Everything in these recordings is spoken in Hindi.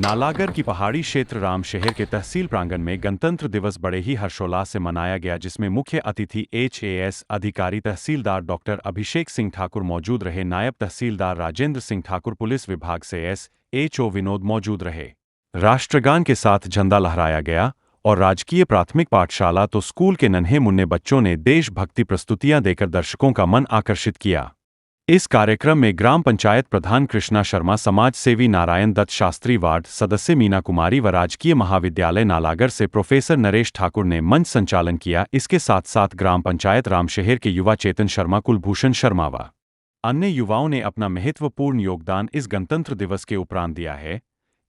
नालागढ़ की पहाड़ी क्षेत्र रामशहर के तहसील प्रांगण में गणतंत्र दिवस बड़े ही हर्षोल्लास से मनाया गया, जिसमें मुख्य अतिथि एचएएस अधिकारी तहसीलदार डॉक्टर अभिषेक सिंह ठाकुर मौजूद रहे। नायब तहसीलदार राजेंद्र सिंह ठाकुर, पुलिस विभाग से एसएचओ विनोद मौजूद रहे। राष्ट्रगान के साथ झंडा लहराया गया और राजकीय प्राथमिक पाठशाला तो स्कूल के नन्हे मुन्ने बच्चों ने देशभक्ति प्रस्तुतियां देकर दर्शकों का मन आकर्षित किया। इस कार्यक्रम में ग्राम पंचायत प्रधान कृष्णा शर्मा, समाज सेवी नारायण दत्त शास्त्री, वार्ड सदस्य मीना कुमारी व राजकीय महाविद्यालय नालागढ़ से प्रोफेसर नरेश ठाकुर ने मंच संचालन किया। इसके साथ साथ ग्राम पंचायत रामशहर के युवा चेतन शर्मा, कुलभूषण शर्मा व अन्य युवाओं ने अपना महत्वपूर्ण योगदान इस गणतंत्र दिवस के उपरांत दिया है।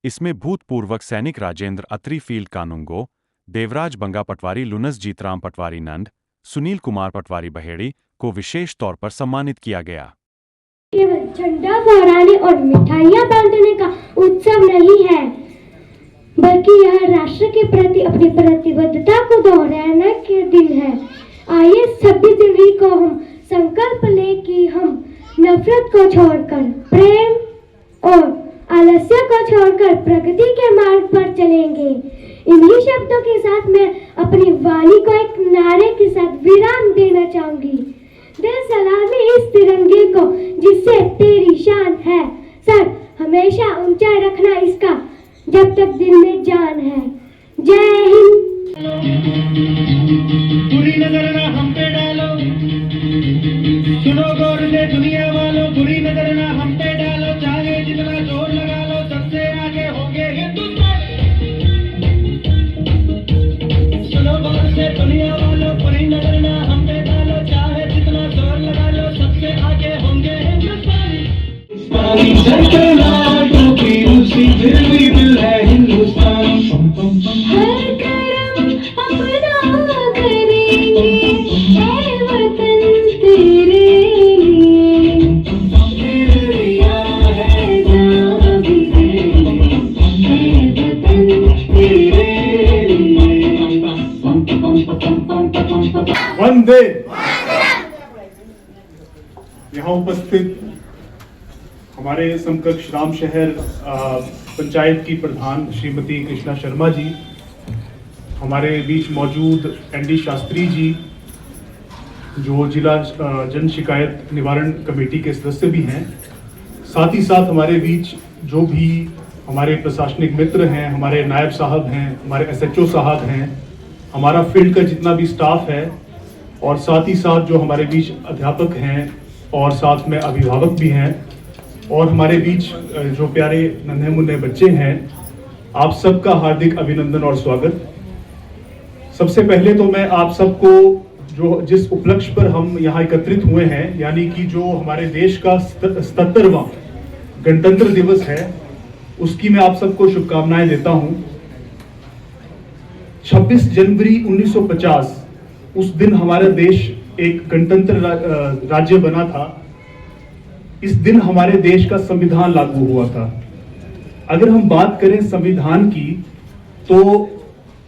इसमें भूतपूर्व सैनिक राजेंद्र अत्री, फील्ड कानूंगो, देवराज बंगा पटवारी, लुनस जीतराम पटवारी नंद, सुनील कुमार पटवारी बहेड़ी को विशेष तौर पर सम्मानित किया गया। केवल झंडा फहराने और मिठाइयां बांटने का उत्सव नहीं है, बल्कि यह राष्ट्र के प्रति अपनी प्रतिबद्धता को दोहराने के दिन है। आइए 26 जनवरी को हम संकल्प लें कि हम नफरत को छोड़कर प्रेम और आलस्य को छोड़कर प्रगति के मार्ग पर चलेंगे। इन्हीं शब्दों के साथ मैं अपनी वाणी को एक नारे के साथ विराम देना चाहूंगी। दे सलामी इस तिरंगे को जिससे तेरी शान है, सर हमेशा ऊंचा रखना इसका जब तक दिल में जान है। जय हिंद। बुरी नजर ना हम पे डालो, सुनो गौर से दुनिया वालों, बुरी नजर ना हम पे डालो, चाहे जितना जोर लगा लो, सबसे आगे होंगे हिंदुस्तान। सुनो गौर से दुनिया वालों, बुरी नजर ना हम पे डालो, चाहे जितना जोर लगा लो, सबसे आगे होंगे हिंदुस्तान। फिर भी दिल है हिंदुस्तान। हर करम अपना करेंगे, ऐ वतन तेरे लिए। तेरा है जान भी देंगे, ऐ वतन तेरे लिए। वंदे। यहाँ उपस्थित हमारे समकक्ष रामशहर पंचायत की प्रधान श्रीमती कृष्णा शर्मा जी, हमारे बीच मौजूद एनडी शास्त्री जी, जो जिला जन शिकायत निवारण कमेटी के सदस्य भी हैं, साथ ही साथ हमारे बीच जो भी हमारे प्रशासनिक मित्र हैं, हमारे नायब साहब हैं, हमारे एसएचओ साहब हैं, हमारा फील्ड का जितना भी स्टाफ है, और साथ ही साथ जो हमारे बीच अध्यापक हैं और साथ में अभिभावक भी हैं, और हमारे बीच जो प्यारे नन्हे मुन्ने बच्चे हैं, आप सबका हार्दिक अभिनंदन और स्वागत। सबसे पहले तो मैं आप सबको जो जिस उपलक्ष्य पर हम यहाँ एकत्रित हुए हैं, यानी कि जो हमारे देश का 77वां गणतंत्र दिवस है, उसकी मैं आप सबको शुभकामनाएं देता हूँ। 26 जनवरी 1950 उस दिन हमारा देश एक गणतंत्र राज्य बना था। इस दिन हमारे देश का संविधान लागू हुआ था। अगर हम बात करें संविधान की, तो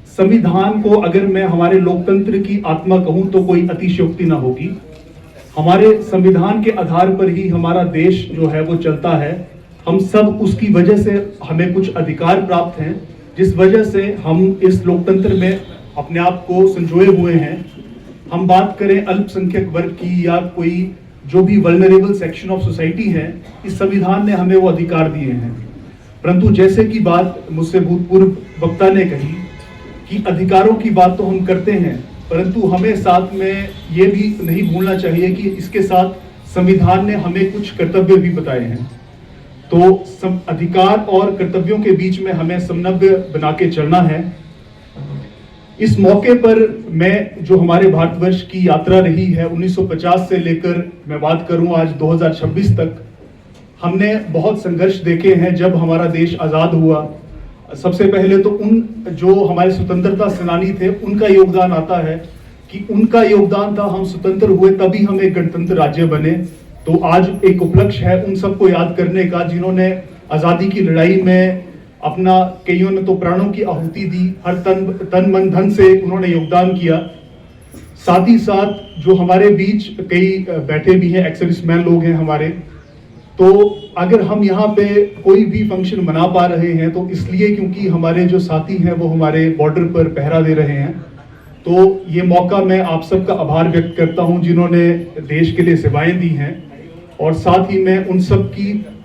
संविधान को अगर मैं हमारे लोकतंत्र की आत्मा कहूं तो कोई अतिशयोक्ति ना होगी। हमारे संविधान के आधार पर ही हमारा देश जो है वो चलता है। हम सब उसकी वजह से हमें कुछ अधिकार प्राप्त हैं, जिस वजह से हम इस लोकतंत्र में अपने आप को संजोए हुए हैं। हम बात करें अल्पसंख्यक वर्ग की या कोई जो भी वल्नरेबल सेक्शन ऑफ सोसाइटी है, इस संविधान ने हमें वो अधिकार दिए हैं। परंतु जैसे कि बात मुझसे भूतपूर्व वक्ता ने कही कि अधिकारों की बात तो हम करते हैं, परंतु हमें साथ में ये भी नहीं भूलना चाहिए कि इसके साथ संविधान ने हमें कुछ कर्तव्य भी बताए हैं। तो अधिकार और कर्तव्यों के बीच में हमें समन्वय बना के चलना है। इस मौके पर मैं जो हमारे भारतवर्ष की यात्रा रही है 1950 से लेकर मैं बात करूं आज 2026 तक, हमने बहुत संघर्ष देखे हैं। जब हमारा देश आज़ाद हुआ, सबसे पहले तो उन जो हमारे स्वतंत्रता सेनानी थे उनका योगदान आता है कि उनका योगदान था, हम स्वतंत्र हुए तभी हम एक गणतंत्र राज्य बने। तो आज एक उपलक्ष्य है उन सबको याद करने का जिन्होंने आज़ादी की लड़ाई में अपना, कईयों ने तो प्राणों की आहुति दी, हर तन मन धन से उन्होंने योगदान किया। साथ ही साथ जो हमारे बीच कई बैठे भी हैं, एक्स सर्विसमैन लोग हैं हमारे, तो अगर हम यहाँ पे कोई भी फंक्शन मना पा रहे हैं तो इसलिए क्योंकि हमारे जो साथी हैं वो हमारे बॉर्डर पर पहरा दे रहे हैं। तो ये मौका मैं आप सबका आभार व्यक्त करता हूँ जिन्होंने देश के लिए सेवाएं दी हैं, और साथ ही मैं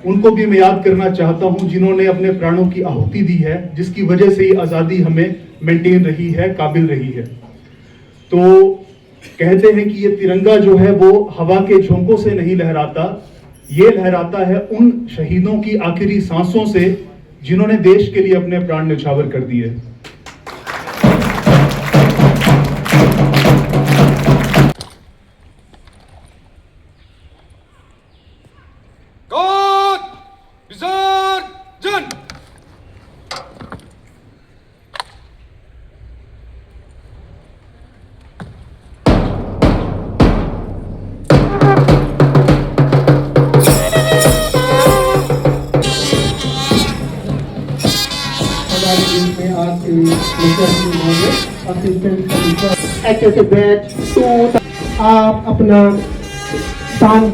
उनको भी मैं याद करना चाहता हूँ जिन्होंने अपने प्राणों की आहुति दी है, जिसकी वजह से ये आज़ादी हमें मेंटेन रही है, काबिल रही है। तो कहते हैं कि ये तिरंगा जो है वो हवा के झोंकों से नहीं लहराता, ये लहराता है उन शहीदों की आखिरी सांसों से जिन्होंने देश के लिए अपने प्राण न्यौछावर कर दिए। हमारे देश में आज के असिस्टेंट एच एस बैच तो आप अपना स्थान